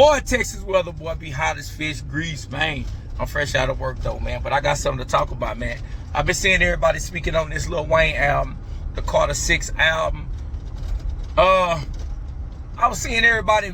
Boy, Texas weather, boy, be hot as fish grease, man. I'm fresh out of work, though, man. But I got something to talk about, man. I've been seeing everybody speaking on this Lil Wayne album, the Carter 6 album. I was seeing everybody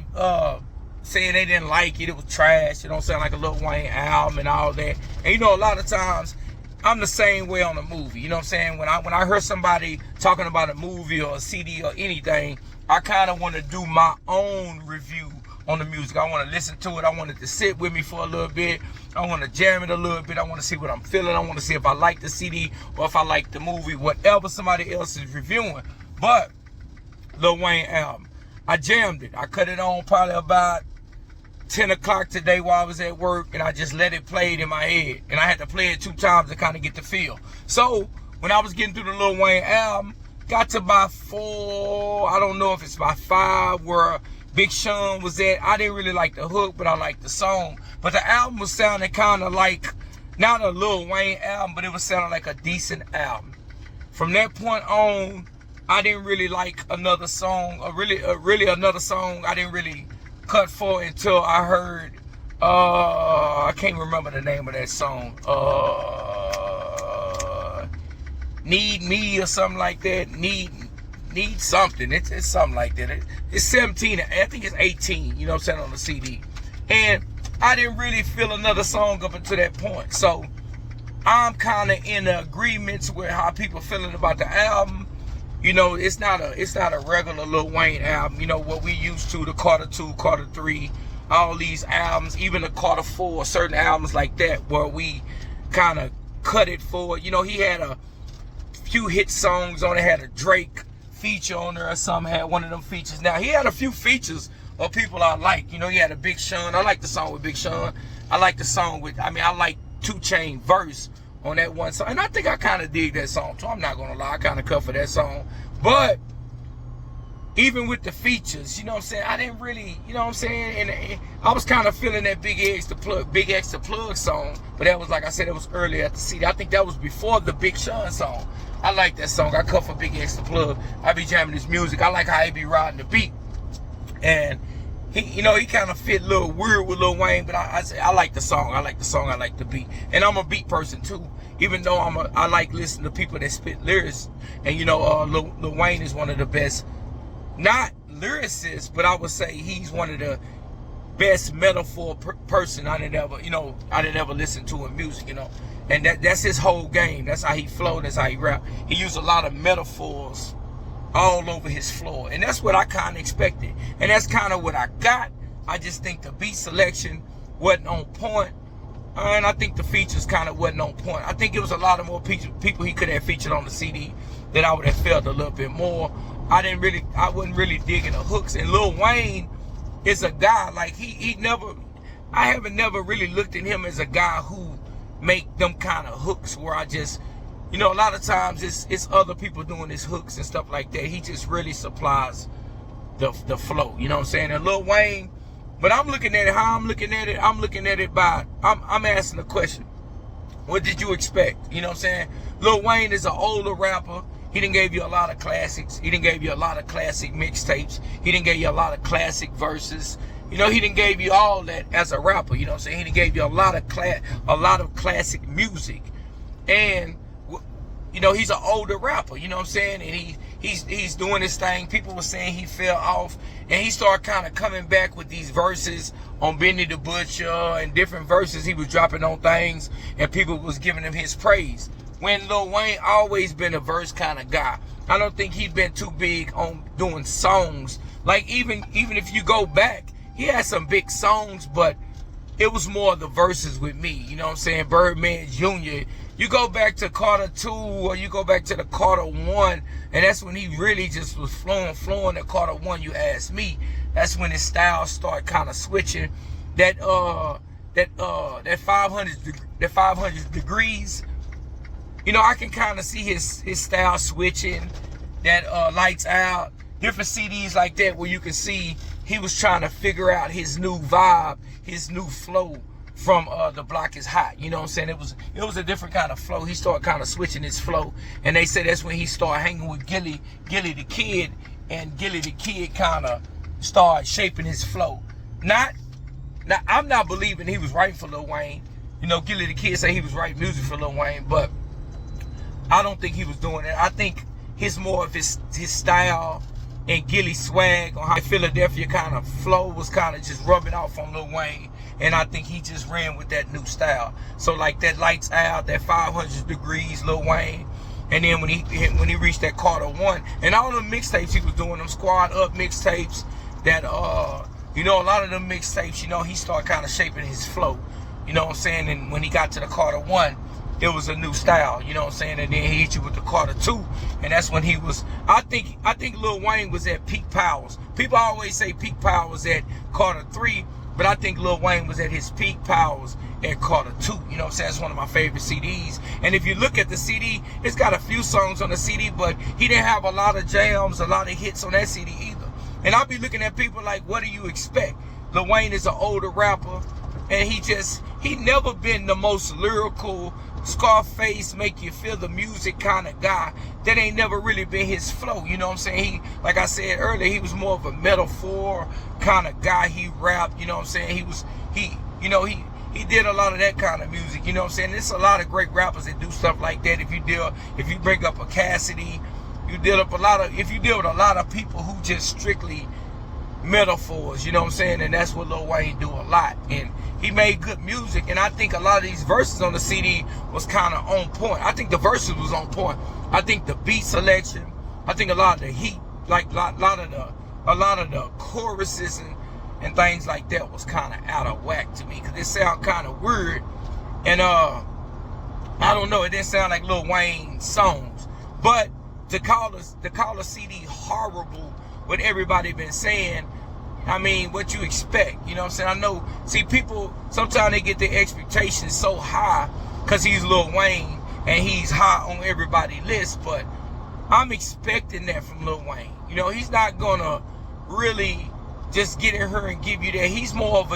saying they didn't like it. It was trash. It don't sound like a Lil Wayne album and all that. And, you know, a lot of times, I'm the same way on a movie. You know what I'm saying? When I hear somebody talking about a movie or a CD or anything, I kind of want to do my own review on the music. I want to listen to it. I want it to sit with me for a little bit. I want to jam it a little bit. I want to see what I'm feeling. I want to see if I like the CD or if I like the movie, whatever somebody else is reviewing. But Lil Wayne album, I jammed it. I cut it on probably about 10 o'clock today while I was at work, and I just let it play in my head. And I had to play it 2 times to kind of get the feel. So when I was getting through the Lil Wayne album, got to by 4, I don't know if it's by 5, where Big Sean was at. I didn't really like the hook, but I liked the song. But the album was sounding kind of like, not a Lil Wayne album, but it was sounding like a decent album. From that point on, I didn't really like another song, or really another song I didn't really cut for until I heard, I can't remember the name of that song. Need Me or something like that. Need something. It's something like that. It's 17. I think it's 18. You know what I'm saying, on the CD. And I didn't really feel another song up until that point. So I'm kind of in agreements with how people feeling about the album. You know, it's not a regular Lil Wayne album. You know what we used to, the Carter 2, Carter 3, all these albums, even the Carter 4, certain albums like that, where we kind of cut it forward. You know, he had a few hit songs on it, had a Drake feature on there or something, had one of them features. Now, he had a few features of people I like. You know, he had a Big Sean. I like the song with Big Sean. I like the song with, I like 2 Chainz verse on that one song. And I think I kind of dig that song, so I'm not going to lie. I kind of cut for that song. But even with the features, you know what I'm saying, I didn't really, you know what I'm saying, and I was kind of feeling that Big X the Plug song, but that was, like I said, it was earlier at the CD. I think that was before the Big Sean song. I like that song. I cut for Big X the Plug. I be jamming his music. I like how he be riding the beat. And he, you know, he kind of fit a little weird with Lil Wayne, but I like the song. I like the song. I like the beat. And I'm a beat person too. Even though I like listening to people that spit lyrics. And you know, Lil Wayne is one of the best, not lyricists, but I would say he's one of the best metaphor person I didn't ever listen to in music, you know. And that's his whole game. That's how he flowed. That's how he rap. He used a lot of metaphors all over his floor. And that's what I kind of expected. And that's kind of what I got. I just think the beat selection wasn't on point. And I think the features kind of wasn't on point. I think it was a lot of more people he could have featured on the CD that I would have felt a little bit more. I wasn't really digging the hooks. And Lil Wayne is a guy, like I haven't never really looked at him as a guy who make them kind of hooks where I just, you know, a lot of times it's other people doing his hooks and stuff like that. He just really supplies the flow, you know what I'm saying? And Lil Wayne, but I'm looking at it, how I'm looking at it by, I'm asking a question. What did you expect? You know what I'm saying? Lil Wayne is an older rapper. He done gave you a lot of classics. He done gave you a lot of classic mixtapes. He done gave you a lot of classic verses. You know, he done gave you all that as a rapper. You know what I'm saying? He done gave you a lot of classic music. And, you know, he's an older rapper. You know what I'm saying? And he's doing his thing. People were saying he fell off. And he started kind of coming back with these verses on Benny the Butcher and different verses he was dropping on things. And people was giving him his praise. When Lil Wayne always been a verse kind of guy. I don't think he's been too big on doing songs. Like even if you go back, he had some big songs, but it was more of the verses with me. You know what I'm saying? Birdman Jr. You go back to Carter 2 or you go back to the Carter 1, and that's when he really just was flowing at Carter 1, you ask me. That's when his style started kind of switching. That 500 degrees. You know, I can kind of see his style switching. That Lights Out, different CDs like that where you can see he was trying to figure out his new vibe, his new flow from The Block Is Hot. You know what I'm saying? It was a different kind of flow. He started kind of switching his flow, and they said that's when he started hanging with Gilly the Kid, and Gilly the Kid kind of started shaping his flow. Not Now, I'm not believing he was writing for Lil Wayne. You know, Gillie the Kid say he was writing music for Lil Wayne, but I don't think he was doing it. I think his more of his style and Gillie's swag on how Philadelphia kind of flow was kind of just rubbing off on Lil Wayne. And I think he just ran with that new style. So like that Lights Out, that 500 Degrees Lil Wayne. And then when he reached that Carter 1, and all the mixtapes he was doing, them Squad Up mixtapes, that you know, a lot of them mixtapes, you know, he started kind of shaping his flow. You know what I'm saying? And when he got to the Carter 1, it was a new style, you know what I'm saying? And then he hit you with the Carter 2, and that's when he was, I think Lil Wayne was at peak powers. People always say peak powers at Carter 3, but I think Lil Wayne was at his peak powers at Carter 2. You know what I'm saying? It's one of my favorite CDs. And if you look at the CD, it's got a few songs on the CD, but he didn't have a lot of jams, a lot of hits on that CD either. And I'll be looking at people like, what do you expect? Lil Wayne is an older rapper, and he never been the most lyrical, Scarface, make you feel the music kind of guy. That ain't never really been his flow. You know what I'm saying? He, like I said earlier, he was more of a metaphor kind of guy. He rapped, you know what I'm saying? He did a lot of that kind of music, you know what I'm saying? There's a lot of great rappers that do stuff like that. If you bring up a Cassidy, if you deal with a lot of people who just strictly metaphors, you know what I'm saying? And that's what Lil Wayne do a lot. And he made good music, and I think a lot of these verses on the CD was kind of on point. I think the verses was on point. I think the beat selection, I think a lot of the heat, like a lot of the choruses and things like that was kind of out of whack to me, because it sound kind of weird. And I don't know, it didn't sound like Lil Wayne songs. But to call a CD horrible, what everybody been saying, I mean, what you expect, you know what I'm saying? I know, see, people, sometimes they get their expectations so high because he's Lil Wayne and he's high on everybody's list, but I'm expecting that from Lil Wayne. You know, he's not gonna really just get in here and give you that. He's more of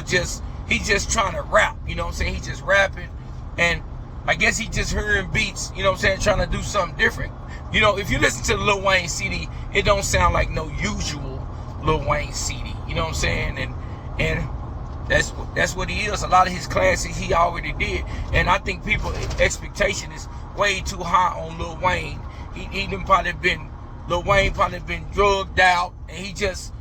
he's just trying to rap, you know what I'm saying? He's just rapping, and I guess he just hearing beats, you know what I'm saying, trying to do something different. You know, if you listen to the Lil Wayne CD, it don't sound like no usual Lil Wayne CD. You know what I'm saying? And that's what he is. A lot of his classics he already did. And I think people's expectation is way too high on Lil Wayne. Lil Wayne probably been drugged out, and he just,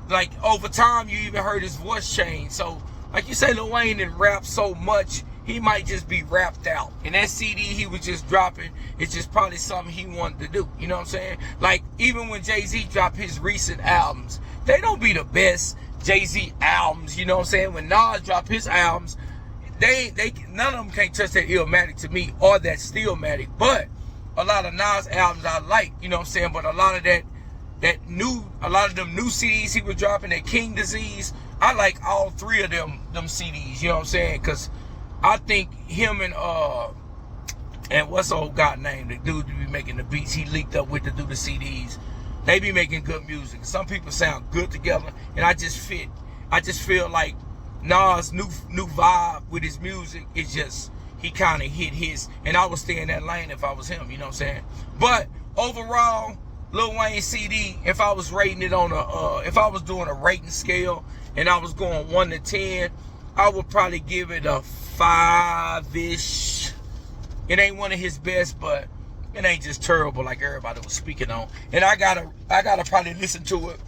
like, over time you even heard his voice change. So, like you say, Lil Wayne didn't rap so much, he might just be rapped out. And that CD he was just dropping, it's just probably something he wanted to do. You know what I'm saying? Like, even when Jay-Z dropped his recent albums, they don't be the best Jay-Z albums, you know what I'm saying? When Nas dropped his albums, none of them can't touch that Illmatic to me, or that Stillmatic. But a lot of Nas albums I like, you know what I'm saying? But a lot of them new CDs he was dropping, that King Disease, I like all three of them CDs, you know what I'm saying? Because I think him and what's the old guy name, the dude to be making the beats he linked up with to do the CDs, they be making good music. Some people sound good together, and I just feel like Nas' new vibe with his music is just, he kind of hit his, and I would stay in that lane if I was him, you know what I'm saying? But overall, Lil Wayne CD, if I was rating it on if I was doing a rating scale and I was going 1 to 10, I would probably give it a 5-ish. It ain't one of his best, but it ain't just terrible like everybody was speaking on. And I gotta probably listen to it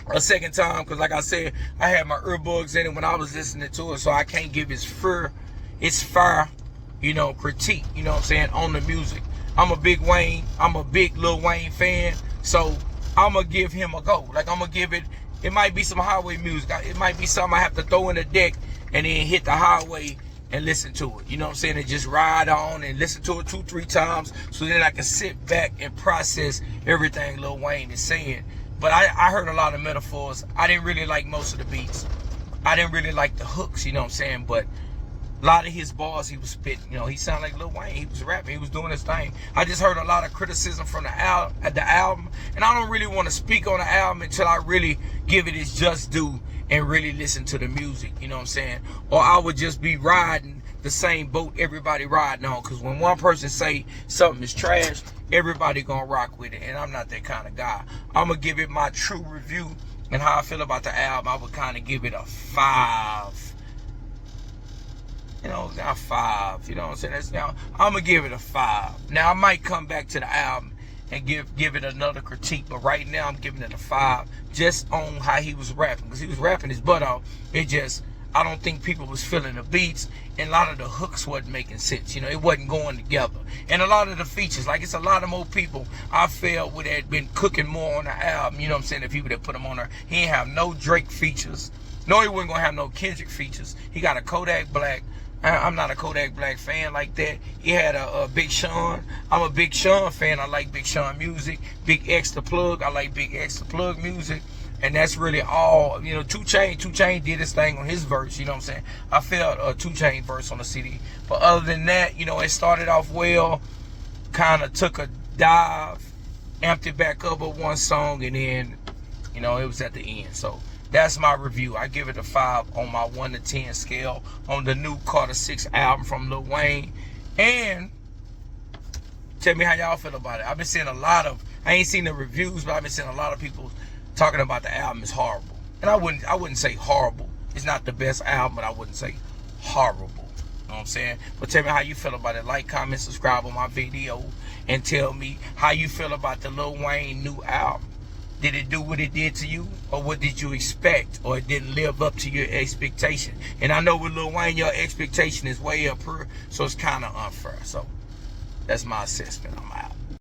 a second time, because like I said, I had my earbuds in it when I was listening to it, so I can't give its fair, you know, critique, you know what I'm saying, on the music. I'm a big Lil Wayne fan, so I'm gonna give him a go. Like, I'm gonna give it might be some highway music. It might be something I have to throw in the deck and then hit the highway and listen to it, you know what I'm saying, and just ride on and listen to it 2-3 times, so then I can sit back and process everything Lil Wayne is saying. But I heard a lot of metaphors. I didn't really like most of the beats. I didn't really like the hooks, you know what I'm saying, but a lot of his bars he was spitting, you know, he sounded like Lil Wayne. He was rapping, he was doing his thing. I just heard a lot of criticism from the album, and I don't really want to speak on the album until I really give it its just due and really listen to the music, you know what I'm saying? Or I would just be riding the same boat everybody riding on, because when one person say something is trash, everybody gonna rock with it, and I'm not that kind of guy. I'm gonna give it my true review and how I feel about the album. I would kind of give it a 5 you know, got 5. You know what I'm saying? That's, now I'm gonna give it a 5. Now I might come back to the album and give it another critique, but right now I'm giving it a 5 just on how he was rapping, because he was rapping his butt off. It just, I don't think people was feeling the beats, and a lot of the hooks wasn't making sense. You know, it wasn't going together. And a lot of the features, like it's a lot of more people I felt would have been cooking more on the album. You know what I'm saying? The people that put him on there, he ain't have no Drake features. No, he wasn't gonna have no Kendrick features. He got a Kodak Black. I'm not a Kodak Black fan like that. He had a Big Sean. I'm a Big Sean fan. I like Big Sean music. Big X the Plug. I like Big X the Plug music. And that's really all. You know, 2 Chainz did his thing on his verse. You know what I'm saying? I felt a 2 Chainz verse on the CD. But other than that, you know, it started off well. Kind of took a dive. Amped it back up with one song. And then, you know, it was at the end. So that's my review. I give it a 5 on my 1 to 10 scale on the new Carter 6 album from Lil Wayne. And tell me how y'all feel about it. I've been seeing a lot of, I ain't seen the reviews, but I've been seeing a lot of people talking about the album is horrible. And I wouldn't say horrible. It's not the best album, but I wouldn't say horrible. You know what I'm saying? But tell me how you feel about it. Like, comment, subscribe on my video, and tell me how you feel about the Lil Wayne new album. Did it do what it did to you? Or what did you expect? Or it didn't live up to your expectation? And I know with Lil Wayne, your expectation is way up here, so it's kind of unfair. So that's my assessment. I'm out.